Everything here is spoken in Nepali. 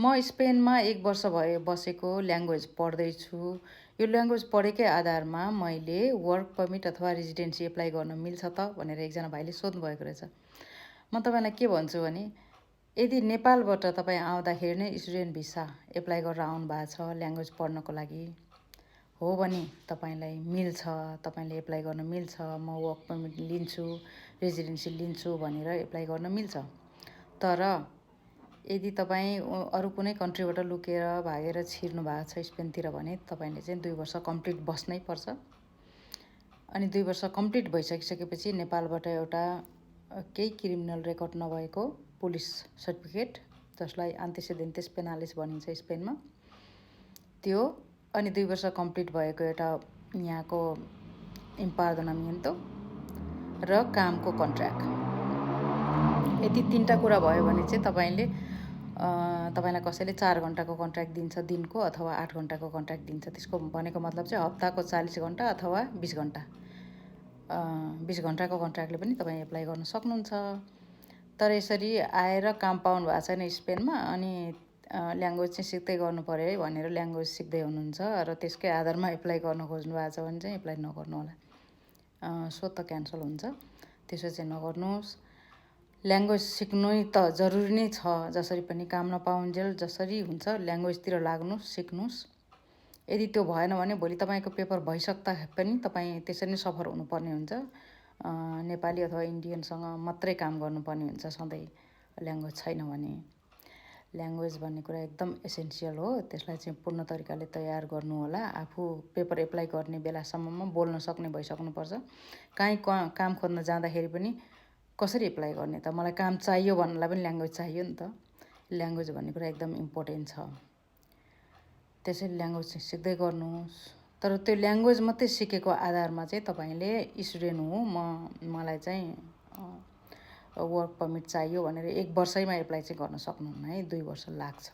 म स्पेनमा 1 वर्ष भयो बसेको, ल्याङ्ग्वेज पढ्दैछु। यो ल्याङ्ग्वेज पढेकै आधारमा मैले वर्क पर्मिट अथवा रेजिडेन्सी एप्लाई गर्न मिल्छ त भनेर एकजना भाइले सोध्नुभएको रहेछ। म तपाईँलाई के भन्छु भने, यदि नेपालबाट तपाईँ आउँदाखेरि नै स्टुडेन्ट भिसा एप्लाई गरेर आउनुभएको छ ल्याङ्ग्वेज पढ्नको लागि हो भने तपाईँलाई मिल्छ, तपाईँले एप्लाई गर्न मिल्छ। म वर्क पर्मिट लिन्छु, रेजिडेन्सी लिन्छु भनेर एप्लाई गर्न मिल्छ। तर यदि तपाईँ अरू कुनै कन्ट्रीबाट लुकेर भागेर छिर्नु भएको छ स्पेनतिर भने तपाईँले चाहिँ 2 वर्ष कम्प्लिट बस्नै पर्छ। अनि 2 वर्ष कम्प्लिट भइसकिसकेपछि नेपालबाट एउटा केही क्रिमिनल रेकर्ड नभएको पुलिस सर्टिफिकेट, जसलाई एन्टेसिडेन्टिस पेनालिस भनिन्छ स्पेनमा, त्यो अनि 2 वर्ष कम्प्लिट भएको एउटा यहाँको इम्पार्दोनामिएन्तो र कामको कन्ट्र्याक्ट, यति 3टा कुरा भयो भने चाहिँ तपाईँलाई कसैले 4 घन्टाको कन्ट्र्याक्ट दिन्छ दिनको, अथवा 8 घन्टाको कन्ट्र्याक्ट दिन्छ। त्यसको भनेको मतलब चाहिँ हप्ताको 40 घन्टा अथवा 20 घन्टा, 20 घन्टाको कन्ट्र्याक्टले पनि तपाईँ एप्लाई गर्न सक्नुहुन्छ। तर यसरी आएर काम पाउनु भएको छैन स्पेनमा अनि ल्याङ्ग्वेज चाहिँ सिक्दै गर्नु पऱ्यो है भनेर ल्याङ्ग्वेज सिक्दै हुनुहुन्छ र त्यसकै आधारमा एप्लाई गर्न खोज्नु भएको छ भने चाहिँ एप्लाई नगर्नु होला, सो त क्यान्सल हुन्छ। त्यसो चाहिँ नगर्नुहोस्। ल्याङ्ग्वेज सिक्नु त जरुरी नै छ, जसरी पनि काम नपाउन्जेल जसरी हुन्छ ल्याङ्ग्वेजतिर लाग्नुहोस्, सिक्नुहोस्। यदि त्यो भएन भने भोलि तपाईँको पेपर भइसक्दा पनि तपाईँ त्यसरी नै सफर हुनुपर्ने हुन्छ। नेपाली अथवा इन्डियनसँग मात्रै काम गर्नुपर्ने हुन्छ सधैँ, ल्याङ्ग्वेज छैन भने। ल्याङ्ग्वेज भन्ने कुरा एकदम एसेन्सियल हो, त्यसलाई चाहिँ पूर्ण तरिकाले तयार गर्नु होला। आफू पेपर एप्लाई गर्ने बेलासम्ममा बोल्न सक्ने भइसक्नुपर्छ। काहीँ काम खोज्न जाँदाखेरि पनि कसरी एप्लाई गर्ने त, मलाई काम चाहियो भन्नलाई पनि ल्याङ्ग्वेज चाहियो नि त। ल्याङ्ग्वेज भन्ने कुरा एकदम इम्पोर्टेन्ट छ। त्यसैले ल्याङ्ग्वेज चाहिँ सिक्दै गर्नुहोस्। तर त्यो ल्याङ्ग्वेज मात्रै सिकेको आधारमा चाहिँ तपाईँले स्टुडेन्ट हो, मलाई चाहिँ वर्क पर्मिट चाहियो भनेर 1 वर्षैमा एप्लाई चाहिँ गर्न सक्नुहुन्न है, 2 वर्ष लाग्छ।